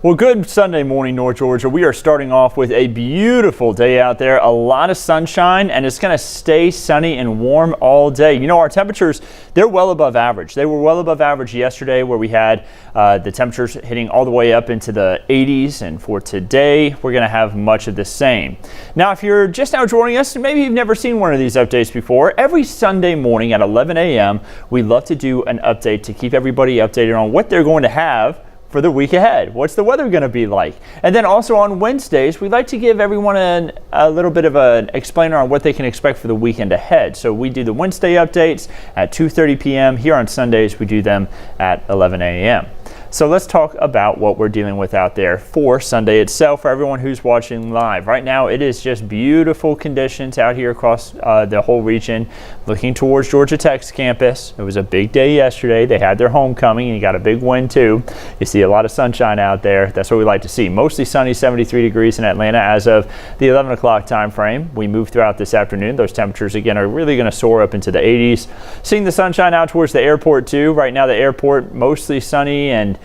Well, good Sunday morning, North Georgia. We are starting off with a beautiful day out there, a lot of sunshine, and it's going to stay sunny and warm all day. You know, our temperatures, they're well above average. They were well above average yesterday, where we had the temperatures hitting all the way up into the 80s, and for today, we're going to have much of the same. Now, if you're just now joining us, and maybe you've never seen one of these updates before, every Sunday morning at 11 a.m., we love to do an update to keep everybody updated on what they're going to have for the week ahead. What's the weather going to be like? And then also on Wednesdays, we like to give everyone a little bit of an explainer on what they can expect for the weekend ahead. So we do the Wednesday updates at 2:30 p.m. Here on Sundays, we do them at 11 a.m. So let's talk about what we're dealing with out there for Sunday itself for everyone who's watching live. Right now, it is just beautiful conditions out here across the whole region, looking towards Georgia Tech's campus. It was a big day yesterday. They had their homecoming and you got a big win too. You see a lot of sunshine out there. That's what we like to see. Mostly sunny, 73 degrees in Atlanta as of the 11 o'clock time frame. We move throughout this afternoon. Those temperatures again are really going to soar up into the 80s. Seeing the sunshine out towards the airport too. Right now the airport mostly sunny and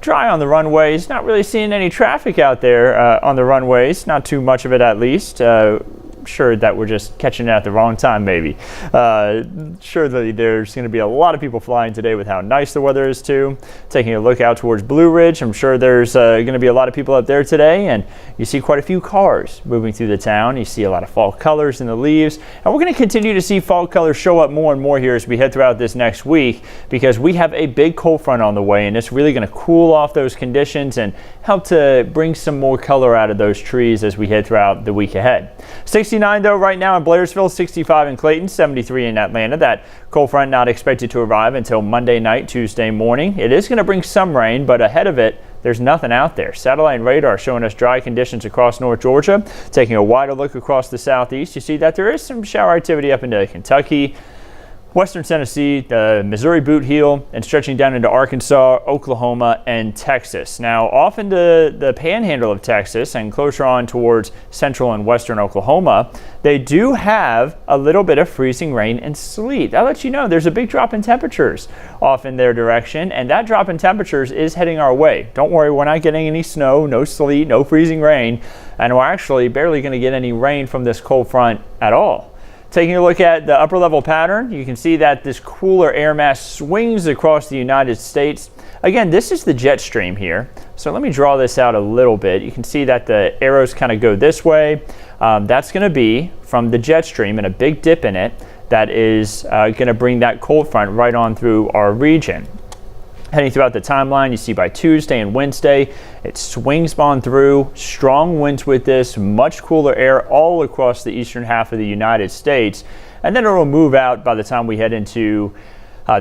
dry on the runways. Not really seeing any traffic out there on the runways. Not too much of it, at least. Sure that we're just catching it at the wrong time, maybe. Sure that there's going to be a lot of people flying today with how nice the weather is too. Taking a look out towards Blue Ridge, I'm sure there's going to be a lot of people up there today, and you see quite a few cars moving through the town. You see a lot of fall colors in the leaves, and we're going to continue to see fall colors show up more and more here as we head throughout this next week, because we have a big cold front on the way, and it's really going to cool off those conditions and help to bring some more color out of those trees as we head throughout the week ahead. 69 though right now in Blairsville, 65 in Clayton, 73 in Atlanta. That cold front not expected to arrive until Monday night, Tuesday morning. It is going to bring some rain, but ahead of it, there's nothing out there. Satellite radar showing us dry conditions across North Georgia. Taking a wider look across the southeast, you see that there is some shower activity up into Kentucky, Western Tennessee, the Missouri boot heel, and stretching down into Arkansas, Oklahoma, and Texas. Now, off into the panhandle of Texas and closer on towards central and western Oklahoma, they do have a little bit of freezing rain and sleet. I'll let you know there's a big drop in temperatures off in their direction, and that drop in temperatures is heading our way. Don't worry, we're not getting any snow, no sleet, no freezing rain, and we're actually barely going to get any rain from this cold front at all. Taking a look at the upper level pattern, you can see that this cooler air mass swings across the United States. Again, this is the jet stream here. So let me draw this out a little bit. You can see that the arrows kind of go this way. That's going to be from the jet stream and a big dip in it that is going to bring that cold front right on through our region. Heading throughout the timeline, you see by Tuesday and Wednesday, it swings on through. Strong winds with this, much cooler air all across the eastern half of the United States. And then it will move out by the time we head into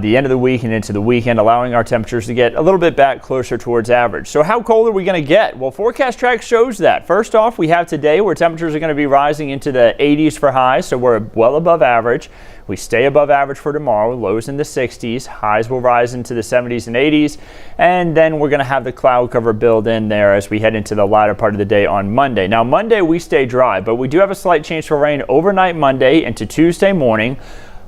the end of the week and into the weekend, allowing our temperatures to get a little bit back closer towards average. So how cold are we going to get? Well, Forecast Track shows that. First off, we have today where temperatures are going to be rising into the 80s for highs, so we're well above average. We stay above average for tomorrow, lows in the 60s, highs will rise into the 70s and 80s, and then we're going to have the cloud cover build in there as we head into the latter part of the day on Monday. Now, Monday we stay dry, but we do have a slight chance for rain overnight Monday into Tuesday morning.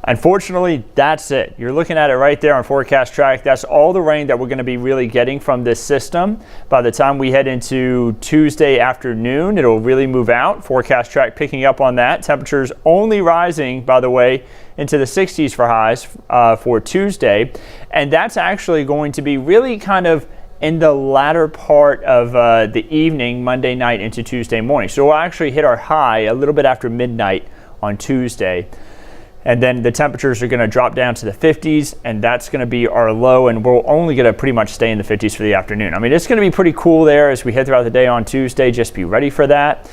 Unfortunately, that's it. You're looking at it right there on Forecast Track. That's all the rain that we're going to be really getting from this system. By the time we head into Tuesday afternoon, it'll really move out. Forecast Track picking up on that. Temperatures only rising, by the way, into the 60s for highs for Tuesday. And that's actually going to be really kind of in the latter part of the evening, Monday night into Tuesday morning. So we'll actually hit our high a little bit after midnight on Tuesday. And then the temperatures are going to drop down to the 50s, and that's going to be our low, and we're only going to pretty much stay in the 50s for the afternoon. I mean, it's going to be pretty cool there as we head throughout the day on Tuesday. Just be ready for that.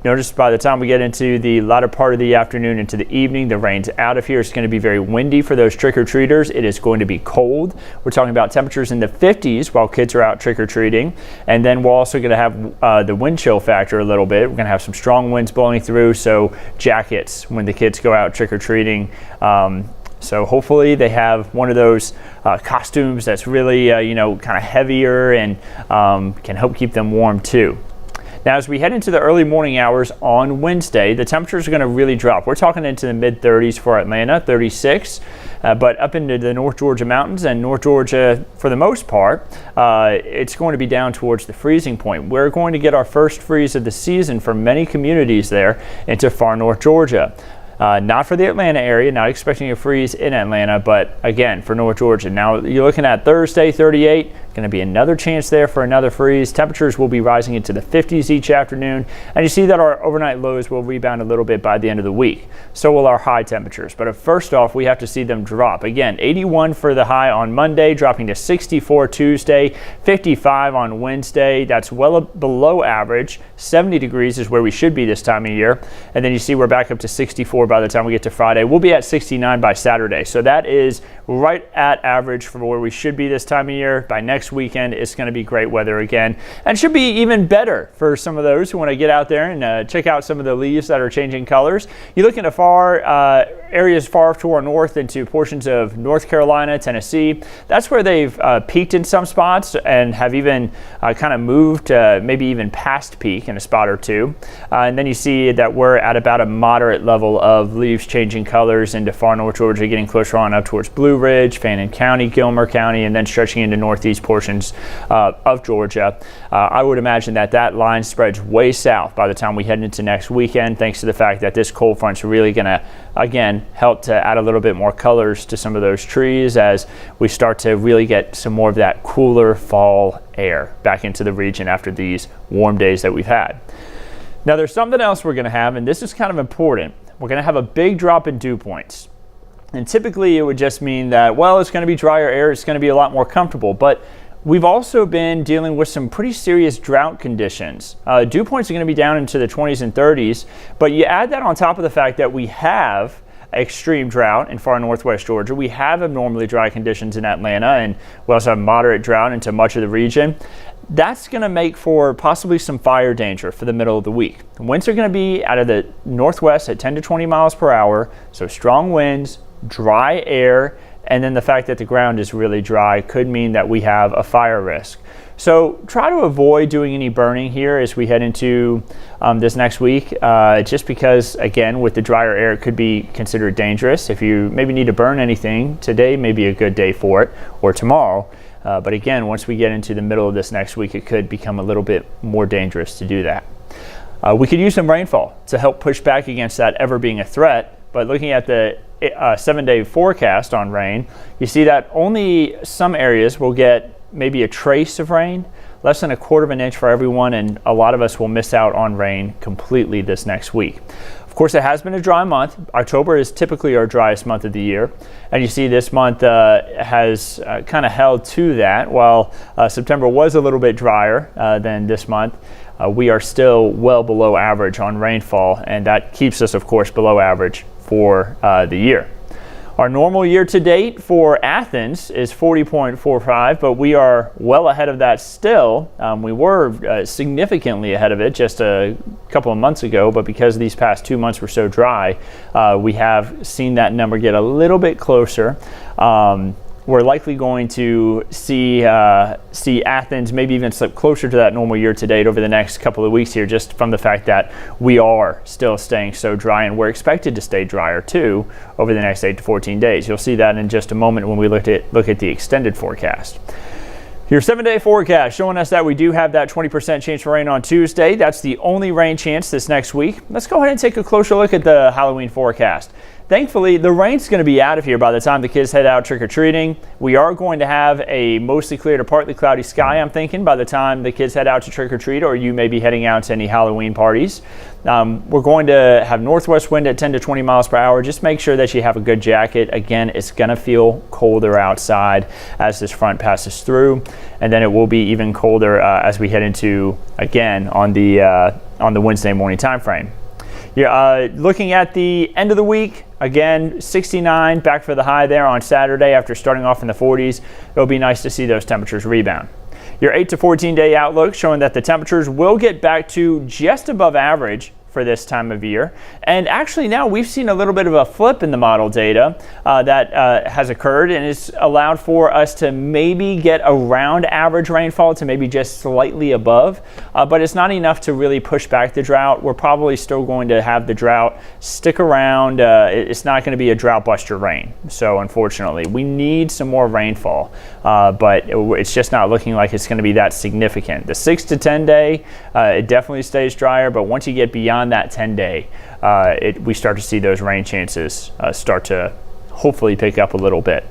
Notice by the time we get into the latter part of the afternoon into the evening, the rain's out of here. It's going to be very windy for those trick-or-treaters. It is going to be cold. We're talking about temperatures in the 50s while kids are out trick-or-treating. And then we're also going to have the wind chill factor a little bit. We're going to have some strong winds blowing through, so jackets when the kids go out trick-or-treating. So hopefully they have one of those costumes that's really, kind of heavier and can help keep them warm too. Now, as we head into the early morning hours on Wednesday, the temperatures are going to really drop. We're talking into the mid-30s for Atlanta, 36. But up into the North Georgia mountains and North Georgia, for the most part, it's going to be down towards the freezing point. We're going to get our first freeze of the season for many communities there into far North Georgia. Not for the Atlanta area, not expecting a freeze in Atlanta, but again, for North Georgia. Now you're looking at Thursday, 38, going to be another chance there for another freeze. Temperatures will be rising into the 50s each afternoon, and you see that our overnight lows will rebound a little bit by the end of the week. So will our high temperatures. But first off, we have to see them drop. Again, 81 for the high on Monday, dropping to 64 Tuesday, 55 on Wednesday. That's well below average. 70 degrees is where we should be this time of year. And then you see we're back up to 64 by the time we get to Friday. We'll be at 69 by Saturday. So that is right at average for where we should be this time of year. By next weekend, it's going to be great weather again, and should be even better for some of those who want to get out there and check out some of the leaves that are changing colors. You look into areas far to our north into portions of North Carolina, Tennessee. That's where they've peaked in some spots and have even kind of moved, maybe even past peak in a spot or two. And then you see that we're at about a moderate level of leaves changing colors into far North Georgia, getting closer on up towards Blue Ridge, Fannin County, Gilmer County, and then stretching into northeast portions of Georgia. I would imagine that line spreads way south by the time we head into next weekend, thanks to the fact that this cold front's really going to, again, help to add a little bit more colors to some of those trees as we start to really get some more of that cooler fall air back into the region after these warm days that we've had. Now there's something else we're going to have, and this is kind of important. We're going to have a big drop in dew points. And typically it would just mean that, well, it's going to be drier air, it's going to be a lot more comfortable. But we've also been dealing with some pretty serious drought conditions. Dew points are going to be down into the 20s and 30s, but you add that on top of the fact that we have extreme drought in far northwest Georgia. We have abnormally dry conditions in Atlanta, and we also have moderate drought into much of the region. That's going to make for possibly some fire danger for the middle of the week. The winds are going to be out of the northwest at 10 to 20 miles per hour, so strong winds, dry air, and then the fact that the ground is really dry could mean that we have a fire risk. So try to avoid doing any burning here as we head into this next week, just because, again, with the drier air, it could be considered dangerous. If you maybe need to burn anything, today may be a good day for it, or tomorrow. But again, once we get into the middle of this next week, it could become a little bit more dangerous to do that. We could use some rainfall to help push back against that ever being a threat. But looking at the 7-day forecast on rain, you see that only some areas will get maybe a trace of rain, less than 1/4 of an inch for everyone, and a lot of us will miss out on rain completely this next week. Of course, it has been a dry month. October is typically our driest month of the year, and you see this month has kind of held to that. While September was a little bit drier than this month, we are still well below average on rainfall, and that keeps us, of course, below average for the year. Our normal year to date for Athens is 40.45, but we are well ahead of that still. We were significantly ahead of it just a couple of months ago, but because these past 2 months were so dry, we have seen that number get a little bit closer. We're likely going to see Athens maybe even slip closer to that normal year to date over the next couple of weeks here, just from the fact that we are still staying so dry, and we're expected to stay drier too over the next 8 to 14 days. You'll see that in just a moment when we look at the extended forecast. Your 7-day forecast showing us that we do have that 20% chance for rain on Tuesday. That's the only rain chance this next week. Let's go ahead and take a closer look at the Halloween forecast. Thankfully, the rain's going to be out of here by the time the kids head out trick-or-treating. We are going to have a mostly clear to partly cloudy sky, I'm thinking, by the time the kids head out to trick-or-treat, or you may be heading out to any Halloween parties. We're going to have northwest wind at 10 to 20 miles per hour. Just make sure that you have a good jacket. Again, it's going to feel colder outside as this front passes through, and then it will be even colder as we head into, again, on the Wednesday morning time frame. Looking at the end of the week, again, 69 back for the high there on Saturday after starting off in the 40s. It'll be nice to see those temperatures rebound. Your 8 to 14 day outlook showing that the temperatures will get back to just above average for this time of year. And actually now we've seen a little bit of a flip in the model data that has occurred, and it's allowed for us to maybe get around average rainfall to maybe just slightly above, but it's not enough to really push back the drought. We're probably still going to have the drought stick around. It's not going to be a drought buster rain. So unfortunately, we need some more rainfall, but it's just not looking like it's going to be that significant. The 6 to 10 day, it definitely stays drier, but once you get beyond that 10 day, we start to see those rain chances start to hopefully pick up a little bit.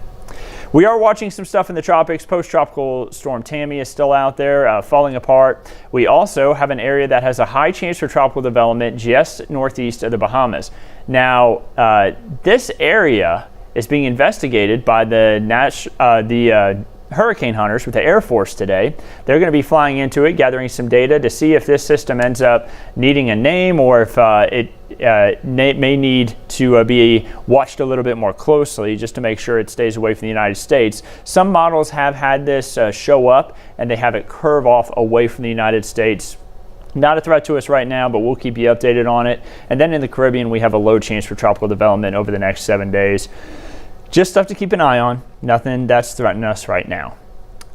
We are watching some stuff in the tropics. Post-tropical storm Tammy is still out there falling apart. We also have an area that has a high chance for tropical development just northeast of the Bahamas. Now, this area is being investigated by the hurricane hunters with the Air Force today. They're going to be flying into it, gathering some data to see if this system ends up needing a name, or if it may need to be watched a little bit more closely just to make sure it stays away from the United States. Some models have had this show up and they have it curve off away from the United States. Not a threat to us right now, but we'll keep you updated on it. And then in the Caribbean, we have a low chance for tropical development over the next 7 days. Just stuff to keep an eye on. Nothing that's threatening us right now.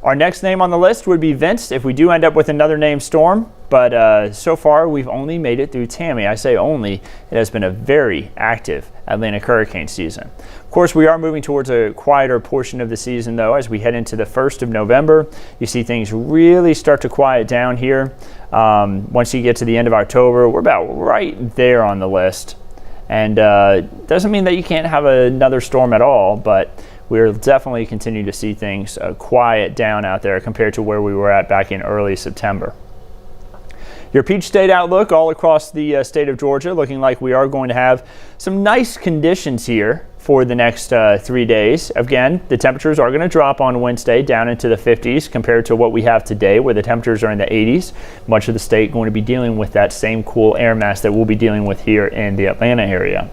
Our next name on the list would be Vince if we do end up with another named storm, but so far we've only made it through Tammy. I say only. It has been a very active Atlantic hurricane season. Of course, we are moving towards a quieter portion of the season, though. As we head into the 1st of November, you see things really start to quiet down here. Once you get to the end of October, we're about right there on the list. And doesn't mean that you can't have another storm at all, but we're definitely continuing to see things quiet down out there compared to where we were at back in early September. Your Peach State outlook all across the state of Georgia, looking like we are going to have some nice conditions here for the next 3 days. Again, the temperatures are going to drop on Wednesday down into the 50s compared to what we have today, where the temperatures are in the 80s. Much of the state going to be dealing with that same cool air mass that we'll be dealing with here in the Atlanta area.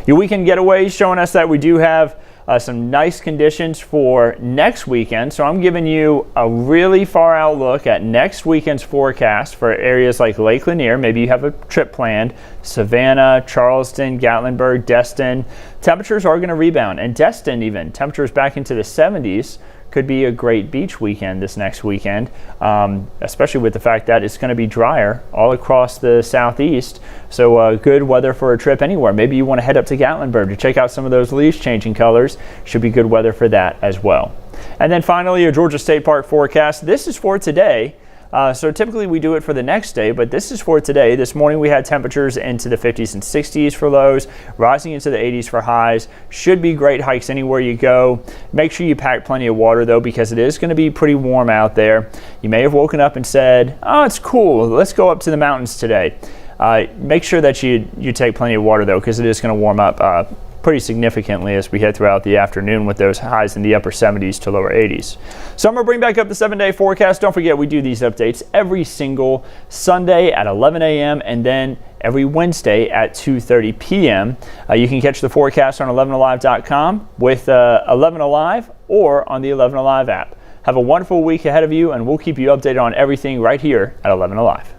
Your weekend getaways showing us that we do have some nice conditions for next weekend. So I'm giving you a really far out look at next weekend's forecast for areas like Lake Lanier. Maybe you have a trip planned. Savannah, Charleston, Gatlinburg, Destin. Temperatures are going to rebound. And Destin even, temperatures back into the 70s. Could be a great beach weekend this next weekend, especially with the fact that it's going to be drier all across the southeast. So good weather for a trip anywhere. Maybe you want to head up to Gatlinburg to check out some of those leaves changing colors. Should be good weather for that as well. And then finally, a Georgia State Park forecast. This is for today. So typically we do it for the next day, but this is for today. This morning we had temperatures into the 50s and 60s for lows, rising into the 80s for highs. Should be great hikes anywhere you go. Make sure you pack plenty of water though, because it is going to be pretty warm out there. You may have woken up and said, oh, it's cool, let's go up to the mountains today. Make sure that you take plenty of water though, because it is going to warm up pretty significantly as we head throughout the afternoon with those highs in the upper 70s to lower 80s. So I'm going to bring back up the 7-day forecast. Don't forget, we do these updates every single Sunday at 11 a.m. and then every Wednesday at 2:30 p.m. You can catch the forecast on 11alive.com with 11 Alive or on the 11 Alive app. Have a wonderful week ahead of you, and we'll keep you updated on everything right here at 11 Alive.